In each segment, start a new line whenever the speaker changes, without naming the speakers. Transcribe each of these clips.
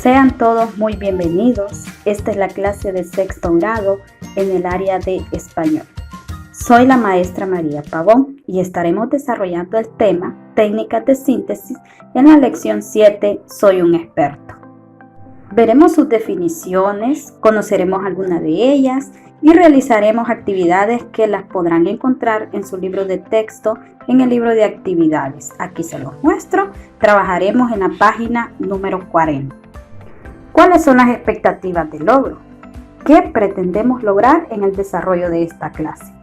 Sean todos muy bienvenidos. Esta es la clase de sexto grado en el área de español. Soy la maestra María Pavón y estaremos desarrollando el tema técnicas de síntesis en la lección 7, Soy un experto. Veremos sus definiciones, conoceremos algunas de ellas y realizaremos actividades que las podrán encontrar en su libro de texto en el libro de actividades. Aquí se los muestro. Trabajaremos en la página número 40. ¿Cuáles son las expectativas de logro? ¿Qué pretendemos lograr en el desarrollo de esta clase?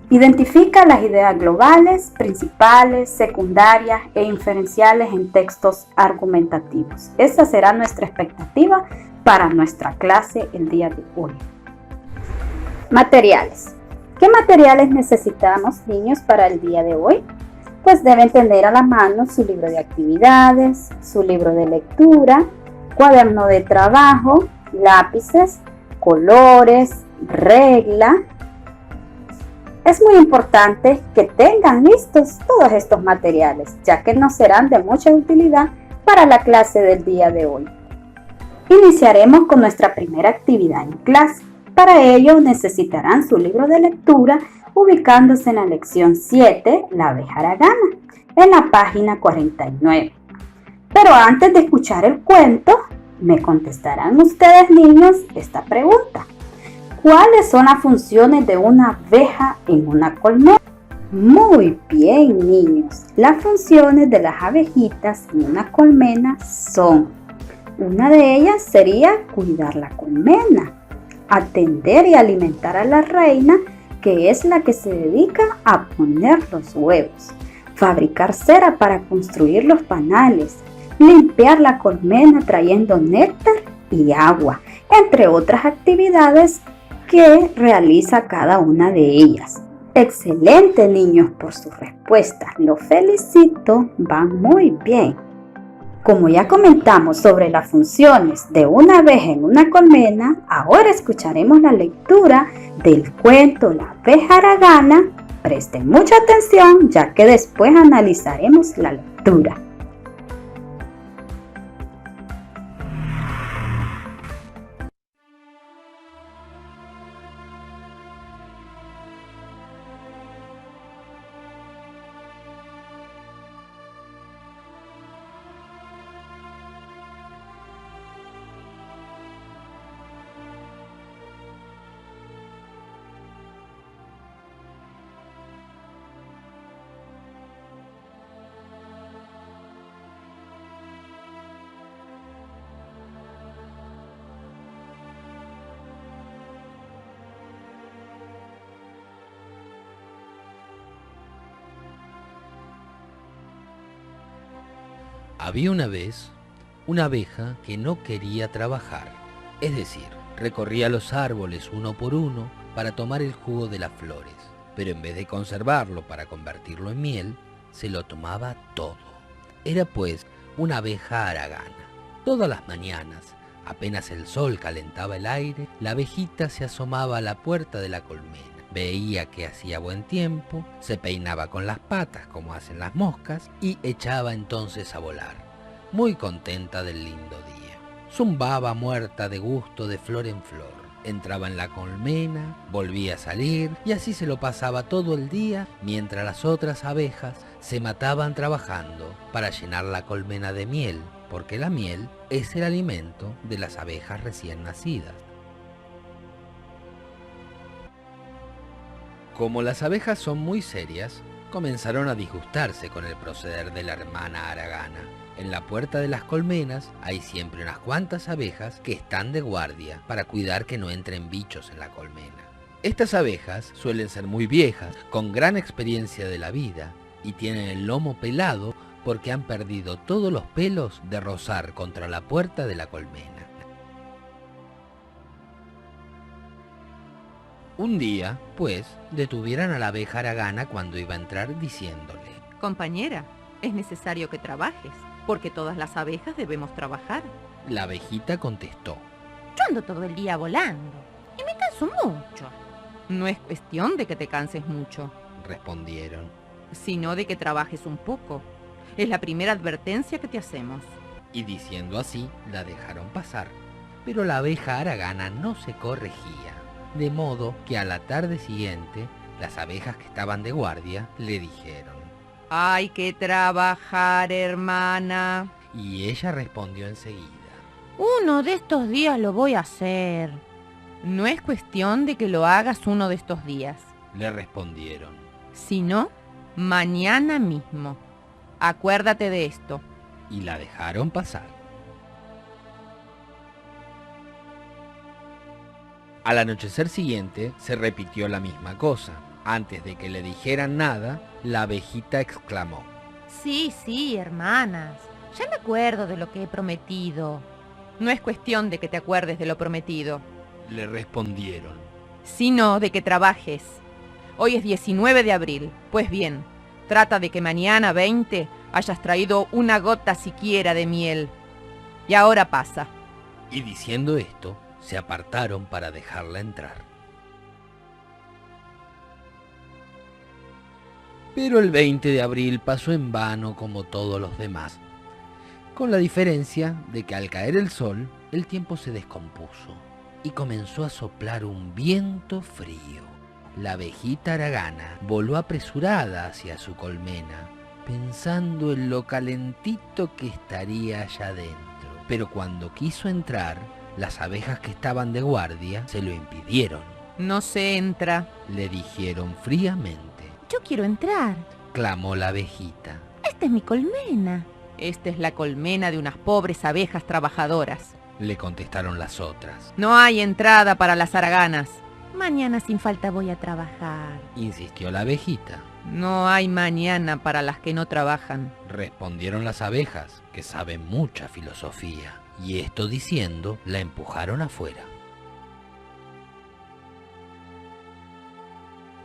Identifica las ideas globales, principales, secundarias e inferenciales en textos argumentativos. Esa será nuestra expectativa para nuestra clase el día de hoy. Materiales. ¿Qué materiales necesitamos, niños, para el día de hoy? Pues deben tener a la mano su libro de actividades, su libro de lectura, cuaderno de trabajo, lápices, colores, regla. Es muy importante que tengan listos todos estos materiales, ya que nos serán de mucha utilidad para la clase del día de hoy. Iniciaremos con nuestra primera actividad en clase. Para ello necesitarán su libro de lectura ubicándose en la lección 7, La abeja haragana, en la página 49. Pero antes de escuchar el cuento, me contestarán ustedes, niños, esta pregunta. ¿Cuáles son las funciones de una abeja en una colmena? Muy bien, niños. Las funciones de las abejitas en una colmena son: una de ellas sería cuidar la colmena, atender y alimentar a la reina, que es la que se dedica a poner los huevos, fabricar cera para construir los panales, limpiar la colmena trayendo néctar y agua, entre otras actividades que realiza cada una de ellas. Excelente, niños, por su respuesta. Los felicito, van muy bien. Como ya comentamos sobre las funciones de una abeja en una colmena, ahora escucharemos la lectura del cuento La abeja haragana. Presten mucha atención, ya que después analizaremos la lectura.
Había una vez una abeja que no quería trabajar, es decir, recorría los árboles uno por uno para tomar el jugo de las flores, pero en vez de conservarlo para convertirlo en miel, se lo tomaba todo. Era pues una abeja haragana. Todas las mañanas, apenas el sol calentaba el aire, la abejita se asomaba a la puerta de la colmena. Veía que hacía buen tiempo, se peinaba con las patas como hacen las moscas y echaba entonces a volar, muy contenta del lindo día. Zumbaba muerta de gusto de flor en flor, entraba en la colmena, volvía a salir y así se lo pasaba todo el día mientras las otras abejas se mataban trabajando para llenar la colmena de miel, porque la miel es el alimento de las abejas recién nacidas. Como las abejas son muy serias, comenzaron a disgustarse con el proceder de la hermana haragana. En la puerta de las colmenas hay siempre unas cuantas abejas que están de guardia para cuidar que no entren bichos en la colmena. Estas abejas suelen ser muy viejas, con gran experiencia de la vida, y tienen el lomo pelado porque han perdido todos los pelos de rozar contra la puerta de la colmena. Un día, pues, detuvieron a la abeja haragana cuando iba a entrar diciéndole:
Compañera, es necesario que trabajes, porque todas las abejas debemos trabajar.
La abejita contestó:
Yo ando todo el día volando y me canso mucho.
No es cuestión de que te canses mucho,
respondieron.
sino de que trabajes un poco. Es la primera advertencia que te hacemos.
Y diciendo así, la dejaron pasar. Pero la abeja haragana no se corregía, de modo que a la tarde siguiente, las abejas que estaban de guardia le dijeron:
Hay que trabajar, hermana.
y ella respondió enseguida:
Uno de estos días lo voy a hacer.
No es cuestión de que lo hagas uno de estos días,
le respondieron.
sino mañana mismo. Acuérdate de esto.
Y la dejaron pasar. Al anochecer siguiente se repitió la misma cosa. Antes de que le dijeran nada, la abejita exclamó:
Sí, hermanas. Ya me acuerdo de lo que he prometido.
No es cuestión de que te acuerdes de lo prometido,
le respondieron.
sino de que trabajes. Hoy es 19 de abril. Pues bien, trata de que mañana 20 hayas traído una gota siquiera de miel. Y ahora pasa.
Y diciendo esto, se apartaron para dejarla entrar. Pero el 20 de abril pasó en vano como todos los demás, con la diferencia de que al caer el sol, el tiempo se descompuso y comenzó a soplar un viento frío. La abejita haragana voló apresurada hacia su colmena, pensando en lo calentito que estaría allá dentro. Pero cuando quiso entrar, las abejas que estaban de guardia se lo impidieron.
No se entra.
Le dijeron fríamente.
Yo quiero entrar.
Clamó la abejita.
Esta es mi colmena.
Esta es la colmena de unas pobres abejas trabajadoras.
Le contestaron las otras.
No hay entrada para las haraganas.
Mañana sin falta voy a trabajar.
Insistió la abejita.
No hay mañana para las que no trabajan.
Respondieron las abejas, que saben mucha filosofía. Y esto diciendo, la empujaron afuera.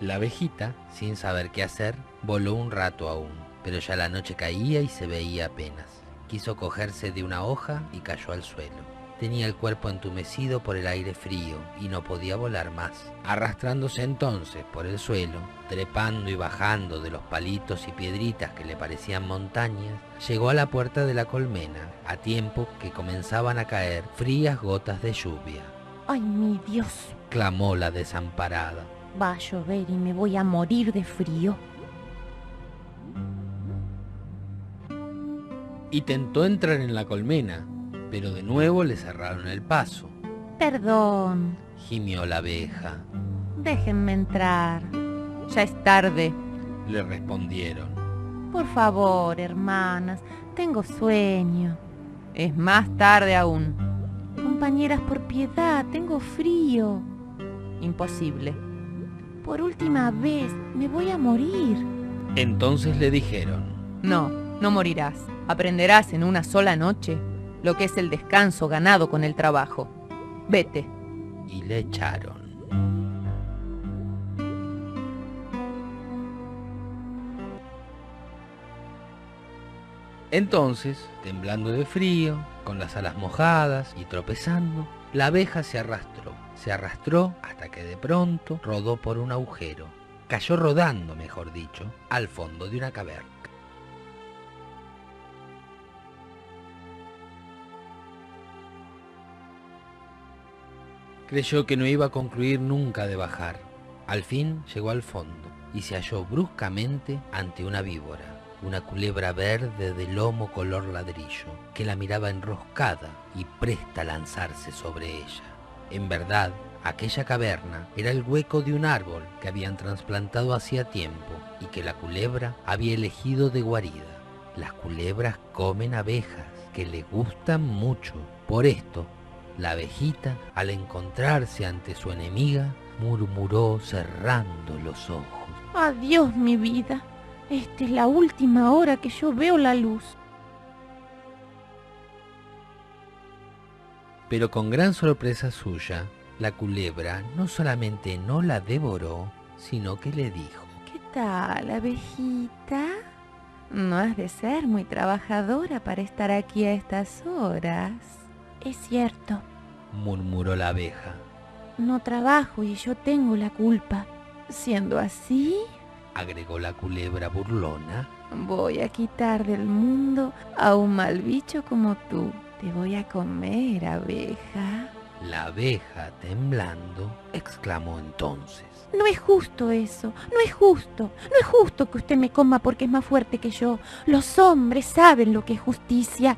La abejita, sin saber qué hacer, voló un rato aún, pero ya la noche caía y se veía apenas. Quiso cogerse de una hoja y cayó al suelo. Tenía el cuerpo entumecido por el aire frío y no podía volar más. Arrastrándose entonces por el suelo, trepando y bajando de los palitos y piedritas que le parecían montañas, llegó a la puerta de la colmena, a tiempo que comenzaban a caer frías gotas de lluvia.
¡Ay, mi Dios!
Clamó la desamparada.
Va a llover y me voy a morir de frío.
Y tentó entrar en la colmena, pero de nuevo le cerraron el paso.
Perdón.
Gimió la abeja.
Déjenme entrar.
Ya es tarde.
Le respondieron.
Por favor, hermanas. Tengo sueño.
Es más tarde aún.
Compañeras, por piedad, tengo frío.
Imposible.
Por última vez, me voy a morir.
Entonces le dijeron.
No, no morirás. Aprenderás en una sola noche lo que es el descanso ganado con el trabajo. Vete.
Y le echaron. Entonces, temblando de frío, con las alas mojadas y tropezando, la abeja se arrastró hasta que de pronto rodó por un agujero. Cayó rodando, mejor dicho, al fondo de una caverna. Creyó que no iba a concluir nunca de bajar. Al fin llegó al fondo y se halló bruscamente ante una víbora, una culebra verde de lomo color ladrillo, que la miraba enroscada y presta a lanzarse sobre ella. En verdad, aquella caverna era el hueco de un árbol que habían trasplantado hacía tiempo y que la culebra había elegido de guarida. Las culebras comen abejas, que le gustan mucho. Por esto, la abejita, al encontrarse ante su enemiga, murmuró cerrando los ojos.
Adiós, mi vida. Esta es la última hora que yo veo la luz.
Pero con gran sorpresa suya, la culebra no solamente no la devoró, sino que le dijo:
¿Qué tal, abejita? No has de ser muy trabajadora para estar aquí a estas horas. Es cierto,
murmuró la abeja.
no trabajo y yo tengo la culpa. Siendo así,
agregó la culebra burlona.
Voy a quitar del mundo a un mal bicho como tú. Te voy a comer, abeja.
La abeja, temblando, exclamó entonces.
No es justo eso, no es justo. No es justo que usted me coma porque es más fuerte que yo. Los hombres saben lo que es justicia.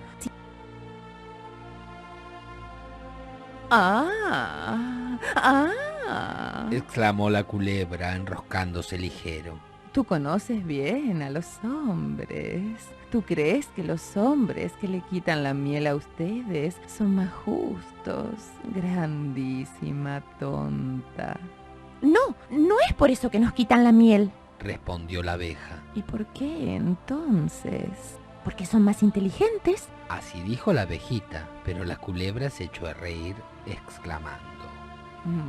Exclamó la culebra, enroscándose ligero.
Tú conoces bien a los hombres. ¿Tú crees que los hombres que le quitan la miel a ustedes son más justos? Grandísima tonta. No, no es por eso que nos quitan la miel,
respondió la abeja.
¿Y por qué entonces? Porque son más inteligentes.
Así dijo la abejita, pero la culebra se echó a reír, exclamando.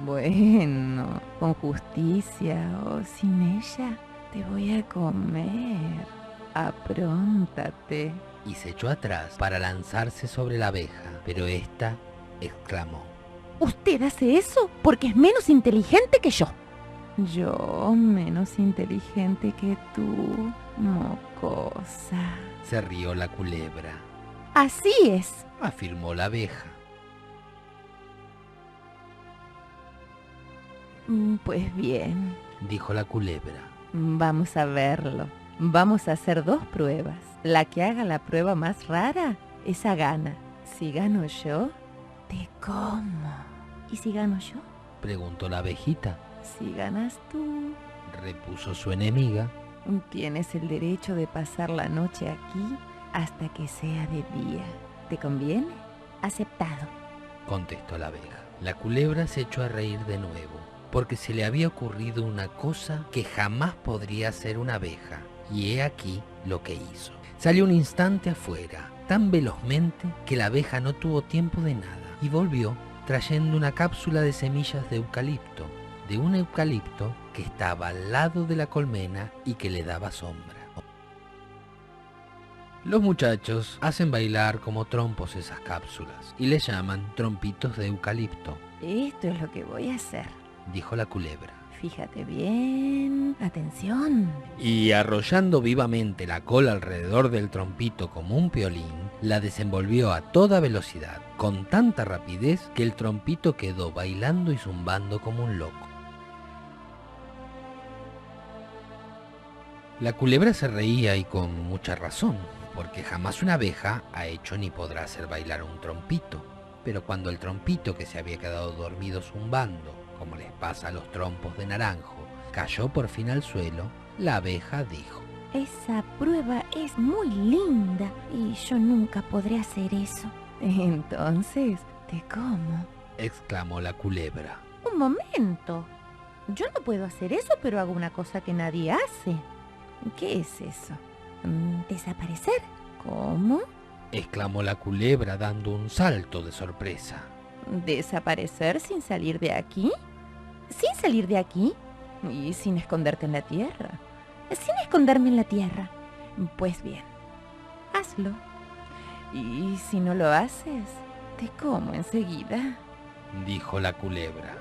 Bueno, con justicia o sin ella, te voy a comer. Apróntate.
Y se echó atrás para lanzarse sobre la abeja, pero ésta exclamó.
¿Usted hace eso porque es menos inteligente que yo? Yo menos inteligente que tú, mocosa.
Se rió la culebra.
Así es,
afirmó la abeja.
Pues bien,
dijo la culebra.
Vamos a verlo. Vamos a hacer 2 pruebas. La que haga la prueba más rara, esa gana. Si gano yo, te como. ¿Y si gano yo?
Preguntó la abejita.
Si ganas tú,
repuso su enemiga,
tienes el derecho de pasar la noche aquí hasta que sea de día. ¿Te conviene? Aceptado,
contestó la abeja. La culebra se echó a reír de nuevo, porque se le había ocurrido una cosa que jamás podría hacer una abeja, y he aquí lo que hizo. Salió un instante afuera, tan velozmente que la abeja no tuvo tiempo de nada, y volvió trayendo una cápsula de semillas de eucalipto, de un eucalipto que estaba al lado de la colmena y que le daba sombra. Los muchachos hacen bailar como trompos esas cápsulas y les llaman trompitos de eucalipto.
Esto es lo que voy a hacer,
dijo la culebra.
Fíjate bien, atención.
Y arrollando vivamente la cola alrededor del trompito como un piolín, la desenvolvió a toda velocidad, con tanta rapidez que el trompito quedó bailando y zumbando como un loco. La culebra se reía y con mucha razón, porque jamás una abeja ha hecho ni podrá hacer bailar un trompito. Pero cuando el trompito, que se había quedado dormido zumbando, como les pasa a los trompos de naranjo, cayó por fin al suelo, la abeja dijo:
Esa prueba es muy linda y yo nunca podré hacer eso. Entonces, te como,
exclamó la culebra.
Un momento, yo no puedo hacer eso, pero hago una cosa que nadie hace. ¿Qué es eso? ¿Desaparecer? ¿Cómo?
exclamó la culebra dando un salto de sorpresa.
¿Desaparecer sin salir de aquí? ¿Sin salir de aquí? ¿Y sin esconderte en la tierra? Sin esconderme en la tierra. Pues bien, hazlo. Y si no lo haces, te como enseguida,
dijo la culebra.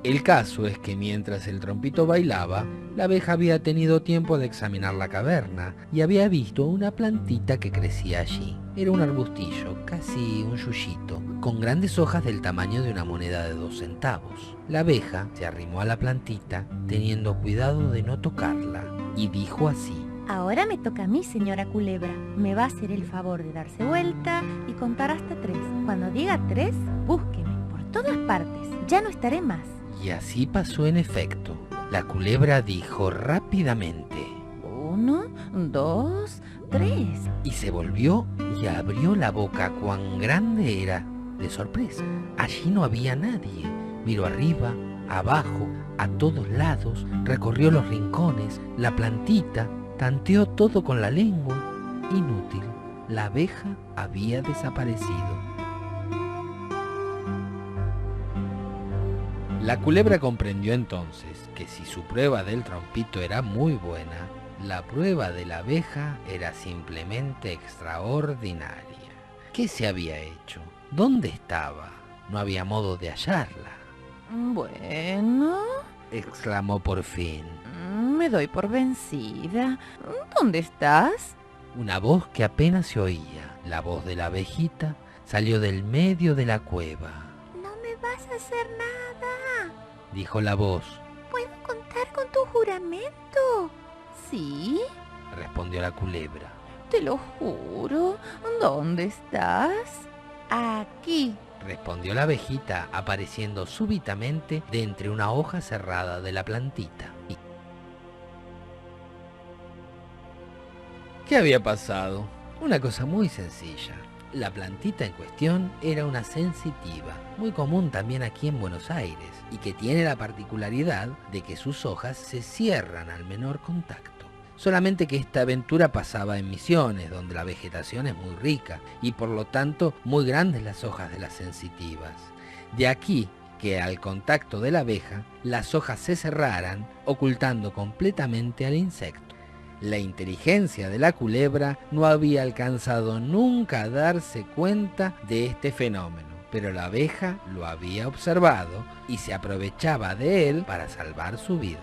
El caso es que mientras el trompito bailaba, la abeja había tenido tiempo de examinar la caverna y había visto una plantita que crecía allí. Era un arbustillo, casi un yuyito, con grandes hojas del tamaño de una moneda de 2 centavos. La abeja se arrimó a la plantita, teniendo cuidado de no tocarla, y dijo así:
Ahora me toca a mí, señora culebra. Me va a hacer el favor de darse vuelta y contar hasta 3. Cuando diga 3, búsqueme por todas partes. Ya no estaré más.
Y así pasó en efecto. La culebra dijo rápidamente:
1, 2, 3.
Y se volvió y abrió la boca cuán grande era de sorpresa. Allí no había nadie. Miró arriba, abajo, a todos lados, recorrió los rincones, la plantita, tanteó todo con la lengua. Inútil, la abeja había desaparecido. La culebra comprendió entonces que si su prueba del trompito era muy buena, la prueba de la abeja era simplemente extraordinaria. ¿Qué se había hecho? ¿Dónde estaba? No había modo de hallarla.
Bueno,
exclamó por fin.
me doy por vencida. ¿Dónde estás?
Una voz que apenas se oía, la voz de la abejita, salió del medio de la cueva.
No me vas a hacer nada.
Dijo la voz.
¿Puedo contar con tu juramento?
Sí,
Respondió la culebra.
te lo juro. ¿Dónde estás?
Aquí.
Respondió la abejita, apareciendo súbitamente de entre una hoja cerrada de la plantita. ¿Qué había pasado? Una cosa muy sencilla. La plantita en cuestión era una sensitiva, muy común también aquí en Buenos Aires, y que tiene la particularidad de que sus hojas se cierran al menor contacto. Solamente que esta aventura pasaba en Misiones, donde la vegetación es muy rica y por lo tanto muy grandes las hojas de las sensitivas. De aquí que al contacto de la abeja, las hojas se cerraran, ocultando completamente al insecto. La inteligencia de la culebra no había alcanzado nunca a darse cuenta de este fenómeno, pero la abeja lo había observado y se aprovechaba de él para salvar su vida.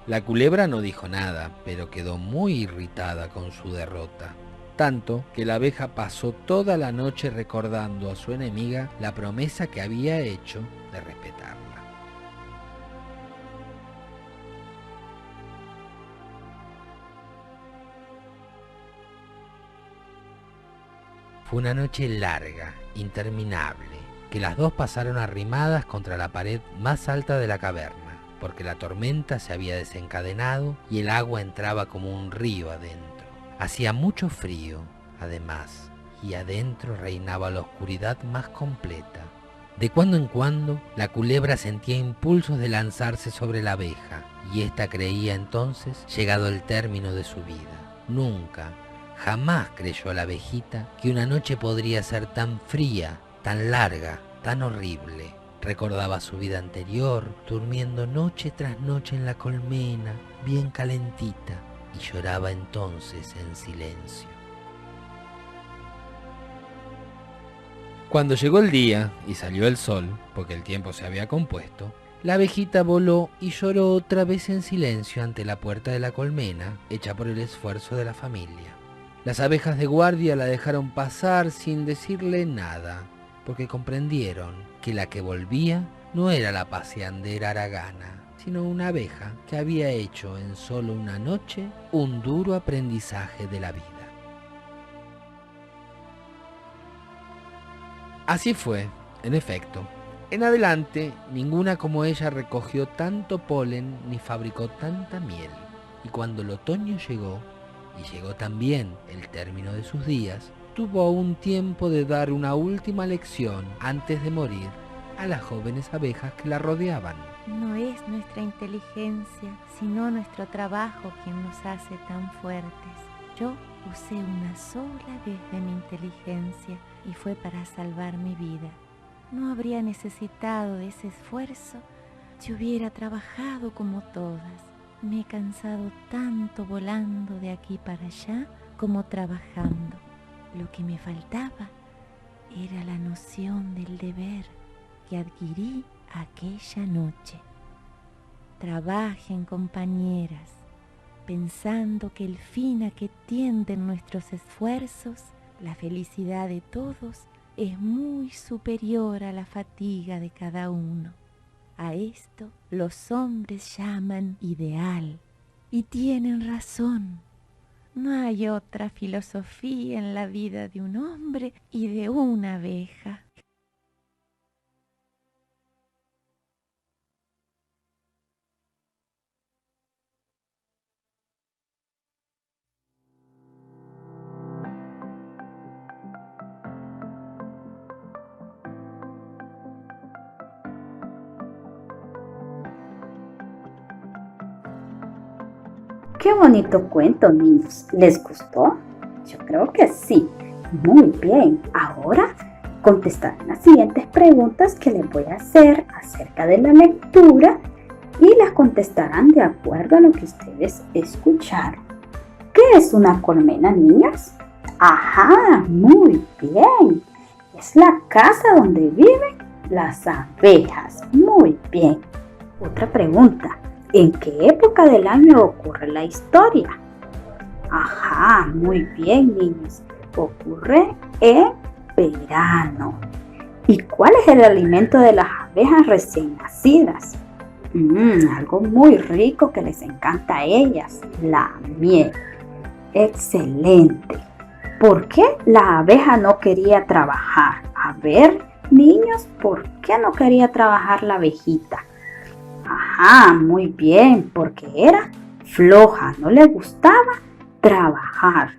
La culebra no dijo nada, pero quedó muy irritada con su derrota. Tanto que la abeja pasó toda la noche recordando a su enemiga la promesa que había hecho de respetarla. Fue una noche larga, interminable, que las dos pasaron arrimadas contra la pared más alta de la caverna, porque la tormenta se había desencadenado y el agua entraba como un río adentro. Hacía mucho frío, además, y adentro reinaba la oscuridad más completa. De cuando en cuando, la culebra sentía impulsos de lanzarse sobre la abeja, y ésta creía entonces llegado el término de su vida. Nunca, jamás creyó la abejita que una noche podría ser tan fría, tan larga, tan horrible. Recordaba su vida anterior, durmiendo noche tras noche en la colmena, bien calentita, y lloraba entonces en silencio. Cuando llegó el día y salió el sol, porque el tiempo se había compuesto, la abejita voló y lloró otra vez en silencio ante la puerta de la colmena, hecha por el esfuerzo de la familia. Las abejas de guardia la dejaron pasar sin decirle nada, porque comprendieron que la que volvía no era la paseandera haragana, sino una abeja que había hecho en solo una noche un duro aprendizaje de la vida. Así fue, en efecto. En adelante, ninguna como ella recogió tanto polen ni fabricó tanta miel. Y cuando el otoño llegó, y llegó también el término de sus días, tuvo aún tiempo de dar una última lección antes de morir a las jóvenes abejas que la rodeaban.
No es nuestra inteligencia, sino nuestro trabajo quien nos hace tan fuertes. Yo usé una sola vez de mi inteligencia y fue para salvar mi vida. No habría necesitado de ese esfuerzo si hubiera trabajado como todas. Me he cansado tanto volando de aquí para allá como trabajando. Lo que me faltaba era la noción del deber que adquirí aquella noche. Trabajen, compañeras, pensando que el fin a que tienden nuestros esfuerzos, la felicidad de todos, es muy superior a la fatiga de cada uno. A esto los hombres llaman ideal, y tienen razón. No hay otra filosofía en la vida de un hombre y de una abeja.
Qué bonito cuento, niños. ¿Les gustó? Yo creo que sí. Muy bien. Ahora contestarán las siguientes preguntas que les voy a hacer acerca de la lectura y las contestarán de acuerdo a lo que ustedes escucharon. ¿Qué es una colmena, niños? Ajá, muy bien. Es la casa donde viven las abejas. Muy bien. Otra pregunta. ¿En qué época del año ocurre la historia? Ajá, muy bien, niños. Ocurre en verano. ¿Y cuál es el alimento de las abejas recién nacidas? Algo muy rico que les encanta a ellas, la miel. Excelente. ¿Por qué la abeja no quería trabajar? A ver, niños, ¿por qué no quería trabajar la abejita? Ajá, muy bien, porque era floja, no le gustaba trabajar.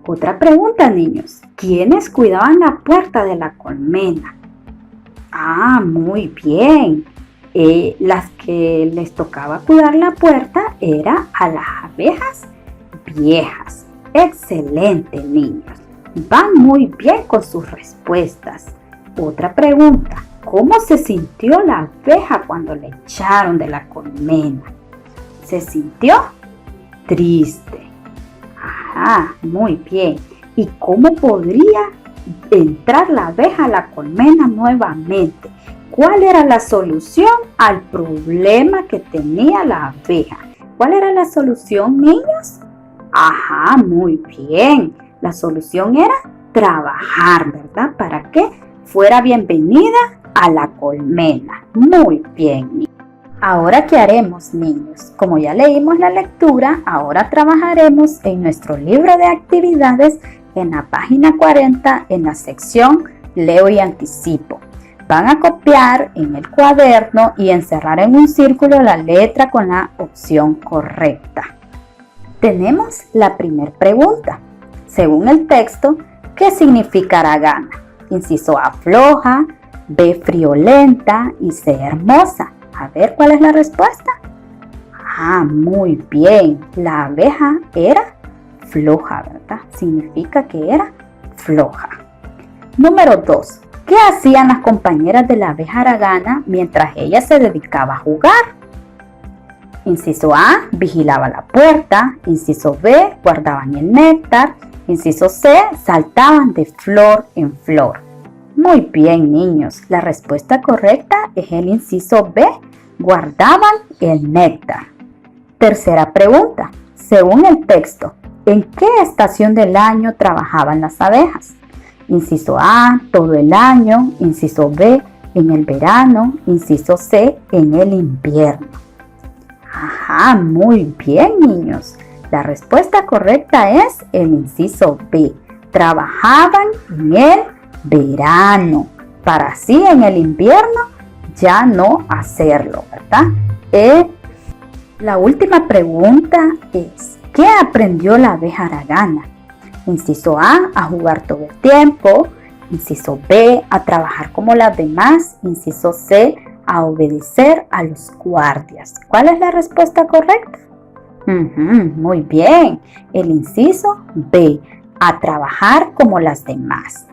Otra pregunta, niños. ¿Quiénes cuidaban la puerta de la colmena? Ah, muy bien. Las que les tocaba cuidar la puerta era a las abejas viejas. Excelente, niños. Van muy bien con sus respuestas. Otra pregunta. ¿Cómo se sintió la abeja cuando le echaron de la colmena? ¿Se sintió? Triste. Ajá, muy bien. ¿Y cómo podría entrar la abeja a la colmena nuevamente? ¿Cuál era la solución al problema que tenía la abeja? ¿Cuál era la solución, niños? Ajá, muy bien. La solución era trabajar, ¿verdad? Para que fuera bienvenida a la colmena. Muy bien. Ahora, ¿qué haremos, niños? Como ya leímos la lectura, ahora trabajaremos en nuestro libro de actividades en la página 40 en la sección Leo y Anticipo. Van a copiar en el cuaderno y encerrar en un círculo la letra con la opción correcta. Tenemos la primera pregunta. Según el texto, ¿qué significa haragana? Inciso A, floja, B, friolenta y C, hermosa. A ver, ¿cuál es la respuesta? Ah, muy bien. La abeja era floja, ¿verdad? Significa que era floja. Número 2. ¿Qué hacían las compañeras de la abeja haragana mientras ella se dedicaba a jugar? Inciso A, vigilaba la puerta. Inciso B, guardaban el néctar. Inciso C, saltaban de flor en flor. Muy bien, niños. La respuesta correcta es el inciso B, guardaban el néctar. Tercera pregunta. Según el texto, ¿en qué estación del año trabajaban las abejas? Inciso A, todo el año. Inciso B, en el verano. Inciso C, en el invierno. Ajá, muy bien, niños. La respuesta correcta es el inciso B. Trabajaban en el verano, para así en el invierno ya no hacerlo, ¿verdad? La última pregunta es, ¿qué aprendió la abeja haragana? Inciso A jugar todo el tiempo. Inciso B, a trabajar como las demás. Inciso C, a obedecer a los guardias. ¿Cuál es la respuesta correcta? Muy bien, el inciso B, a trabajar como las demás.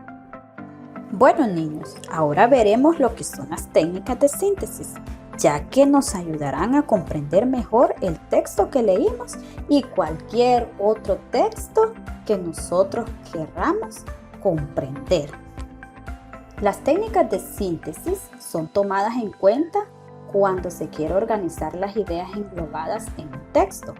Bueno, niños, ahora veremos lo que son las técnicas de síntesis, ya que nos ayudarán a comprender mejor el texto que leímos y cualquier otro texto que nosotros querramos comprender. Las técnicas de síntesis son tomadas en cuenta cuando se quiere organizar las ideas englobadas en un texto.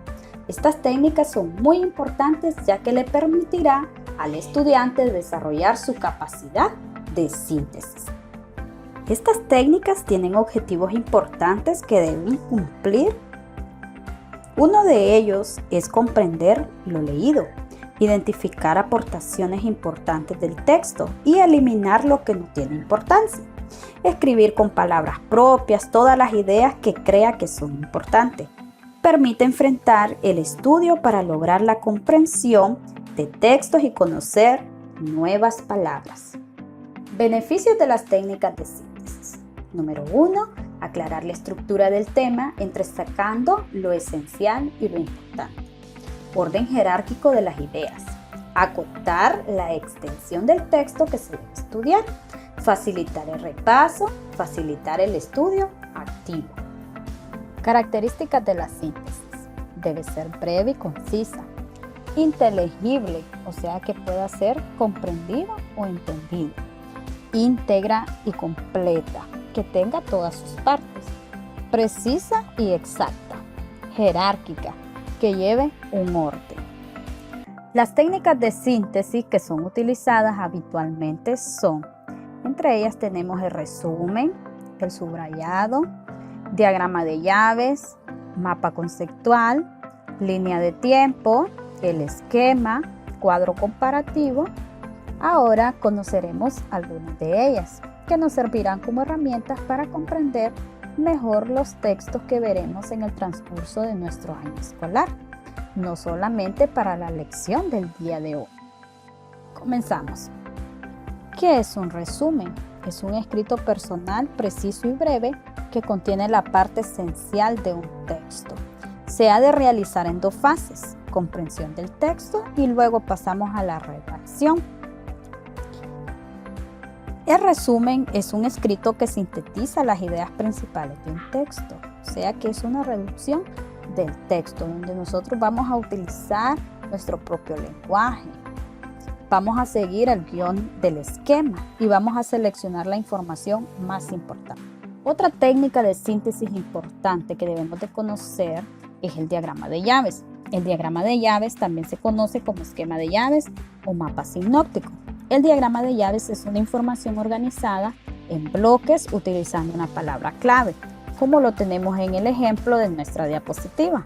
Estas técnicas son muy importantes ya que le permitirá al estudiante desarrollar su capacidad de síntesis. Estas técnicas tienen objetivos importantes que deben cumplir. Uno de ellos es comprender lo leído, identificar aportaciones importantes del texto y eliminar lo que no tiene importancia. Escribir con palabras propias todas las ideas que crea que son importantes. Permite enfrentar el estudio para lograr la comprensión de textos y conocer nuevas palabras. Beneficios de las técnicas de síntesis. Número 1. Aclarar la estructura del tema, destacando lo esencial y lo importante. Orden jerárquico de las ideas. Acotar la extensión del texto que se debe estudiar. Facilitar el repaso. Facilitar el estudio activo. Características de la síntesis. Debe ser breve y concisa. inteligible, o sea que pueda ser comprendido o entendido, íntegra y completa, que tenga todas sus partes, precisa y exacta, jerárquica, que lleve un orden. Las técnicas de síntesis que son utilizadas habitualmente son, entre ellas tenemos el resumen, el subrayado, diagrama de llaves, mapa conceptual, línea de tiempo, el esquema, cuadro comparativo. Ahora conoceremos algunas de ellas, que nos servirán como herramientas para comprender mejor los textos que veremos en el transcurso de nuestro año escolar, no solamente para la lección del día de hoy. Comenzamos. ¿Qué es un resumen? Es un escrito personal, preciso y breve que contiene la parte esencial de un texto. Se ha de realizar en dos fases: comprensión del texto y luego pasamos a la redacción. El resumen es un escrito que sintetiza las ideas principales de un texto, o sea que es una reducción del texto donde nosotros vamos a utilizar nuestro propio lenguaje. Vamos a seguir el guión del esquema y vamos a seleccionar la información más importante. Otra técnica de síntesis importante que debemos de conocer es el diagrama de llaves. El diagrama de llaves también se conoce como esquema de llaves o mapa sinóptico. El diagrama de llaves es una información organizada en bloques utilizando una palabra clave, como lo tenemos en el ejemplo de nuestra diapositiva.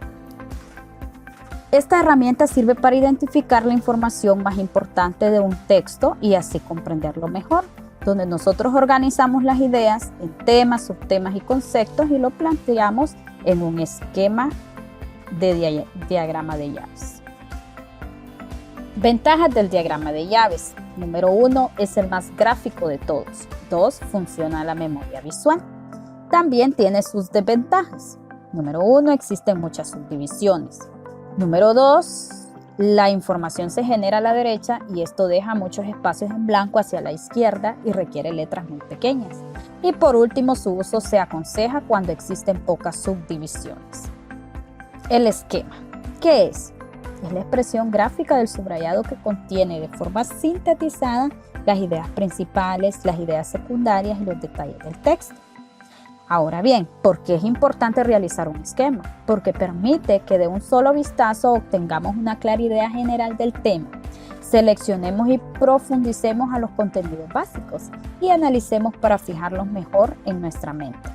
Esta herramienta sirve para identificar la información más importante de un texto y así comprenderlo mejor, donde nosotros organizamos las ideas en temas, subtemas y conceptos y lo planteamos en un esquema de diagrama de llaves. Ventajas del diagrama de llaves. Número 1, es el más gráfico de todos. 2, funciona la memoria visual. También tiene sus desventajas. Número 1, existen muchas subdivisiones. Número 2, la información se genera a la derecha y esto deja muchos espacios en blanco hacia la izquierda y requiere letras muy pequeñas. Y por último, su uso se aconseja cuando existen pocas subdivisiones. El esquema. ¿Qué es? Es la expresión gráfica del subrayado que contiene de forma sintetizada las ideas principales, las ideas secundarias y los detalles del texto. Ahora bien, ¿por qué es importante realizar un esquema? Porque permite que de un solo vistazo obtengamos una clara idea general del tema, seleccionemos y profundicemos a los contenidos básicos y analicemos para fijarlos mejor en nuestra mente.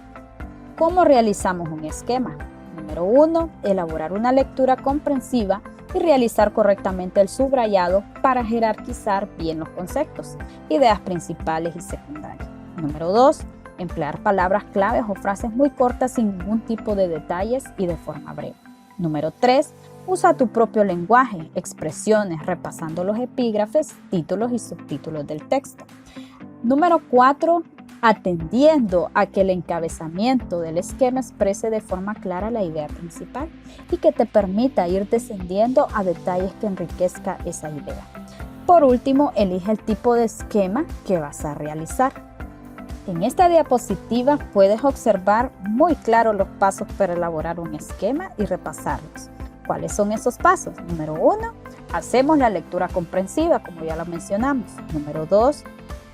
¿Cómo realizamos un esquema? Número 1, elaborar una lectura comprensiva y realizar correctamente el subrayado para jerarquizar bien los conceptos, ideas principales y secundarias. Número 2, emplear palabras claves o frases muy cortas sin ningún tipo de detalles y de forma breve. Número 3, usa tu propio lenguaje, expresiones, repasando los epígrafes, títulos y subtítulos del texto. Número 4, atendiendo a que el encabezamiento del esquema exprese de forma clara la idea principal y que te permita ir descendiendo a detalles que enriquezca esa idea. Por último, elige el tipo de esquema que vas a realizar. En esta diapositiva puedes observar muy claro los pasos para elaborar un esquema y repasarlos. ¿Cuáles son esos pasos? Número 1, hacemos la lectura comprensiva, como ya lo mencionamos. Número 2,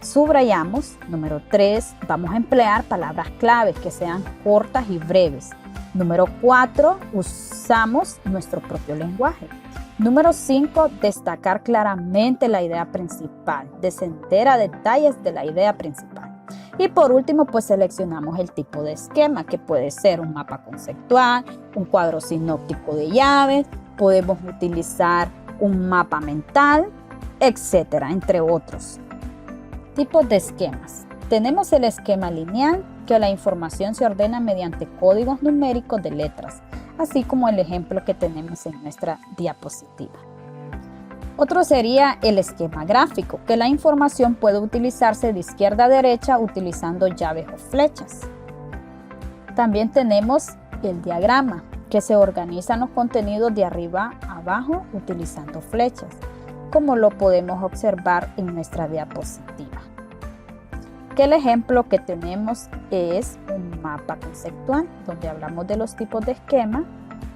subrayamos. Número 3, vamos a emplear palabras claves que sean cortas y breves. Número 4, usamos nuestro propio lenguaje. Número 5, destacar claramente la idea principal, descender a detalles de la idea principal. Y por último, pues seleccionamos el tipo de esquema, que puede ser un mapa conceptual, un cuadro sinóptico de llaves, podemos utilizar un mapa mental, etcétera, entre otros. Tipos de esquemas. Tenemos el esquema lineal, que la información se ordena mediante códigos numéricos de letras, así como el ejemplo que tenemos en nuestra diapositiva. Otro sería el esquema gráfico, que la información puede utilizarse de izquierda a derecha utilizando llaves o flechas. También tenemos el diagrama, que se organizan los contenidos de arriba a abajo utilizando flechas, como lo podemos observar en nuestra diapositiva. Que el ejemplo que tenemos es un mapa conceptual, donde hablamos de los tipos de esquema,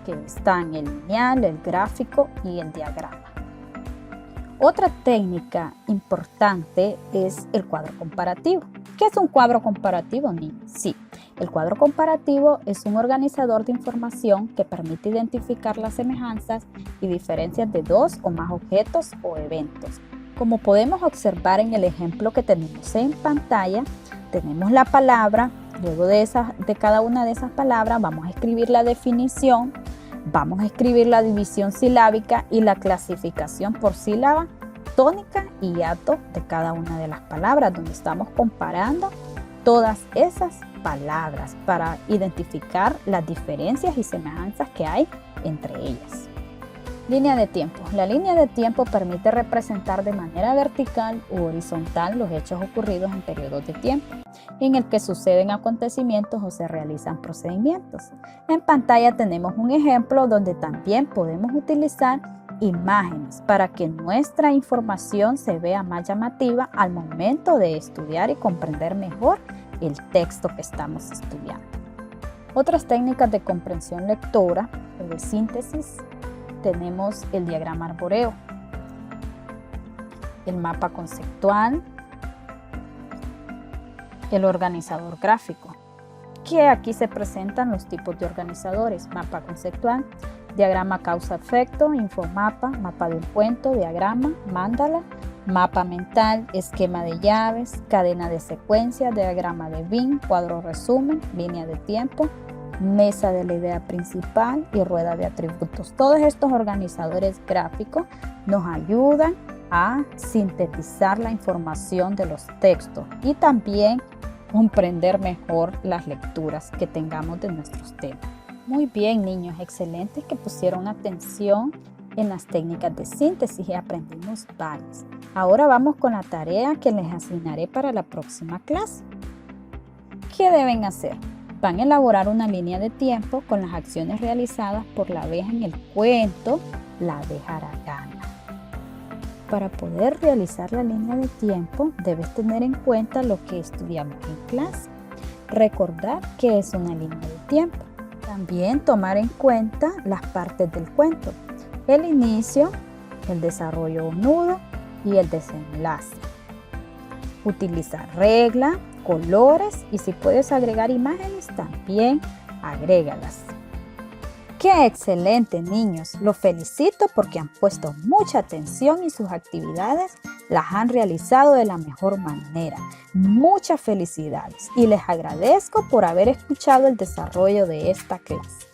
que están el lineal, el gráfico y el diagrama. Otra técnica importante es el cuadro comparativo. ¿Qué es un cuadro comparativo, niños? Sí, el cuadro comparativo es un organizador de información que permite identificar las semejanzas y diferencias de dos o más objetos o eventos. Como podemos observar en el ejemplo que tenemos en pantalla, tenemos la palabra, luego de cada una de esas palabras vamos a escribir la definición, vamos a escribir la división silábica y la clasificación por sílaba, tónica y hiato de cada una de las palabras, donde estamos comparando todas esas palabras para identificar las diferencias y semejanzas que hay entre ellas. Línea de tiempo. La línea de tiempo permite representar de manera vertical u horizontal los hechos ocurridos en periodos de tiempo en el que suceden acontecimientos o se realizan procedimientos. En pantalla tenemos un ejemplo donde también podemos utilizar imágenes para que nuestra información se vea más llamativa al momento de estudiar y comprender mejor el texto que estamos estudiando. Otras técnicas de comprensión lectora o de síntesis. Tenemos el diagrama arbóreo, el mapa conceptual, el organizador gráfico, que aquí se presentan los tipos de organizadores: mapa conceptual, diagrama causa-efecto, infomapa, mapa del cuento, diagrama, mándala, mapa mental, esquema de llaves, cadena de secuencias, diagrama de Venn, cuadro resumen, línea de tiempo, mesa de la idea principal y rueda de atributos. Todos estos organizadores gráficos nos ayudan a sintetizar la información de los textos y también comprender mejor las lecturas que tengamos de nuestros temas. Muy bien, niños, excelentes que pusieron atención en las técnicas de síntesis y aprendimos varias. Ahora vamos con la tarea que les asignaré para la próxima clase. ¿Qué deben hacer? Van a elaborar una línea de tiempo con las acciones realizadas por la abeja en el cuento La abeja haragana. Para poder realizar la línea de tiempo, debes tener en cuenta lo que estudiamos en clase. Recordar qué es una línea de tiempo. También tomar en cuenta las partes del cuento: el inicio, el desarrollo o nudo y el desenlace. Utilizar regla, colores y si puedes agregar imágenes, también agrégalas. ¡Qué excelente, niños! Los felicito porque han puesto mucha atención y sus actividades las han realizado de la mejor manera. Muchas felicidades y les agradezco por haber escuchado el desarrollo de esta clase.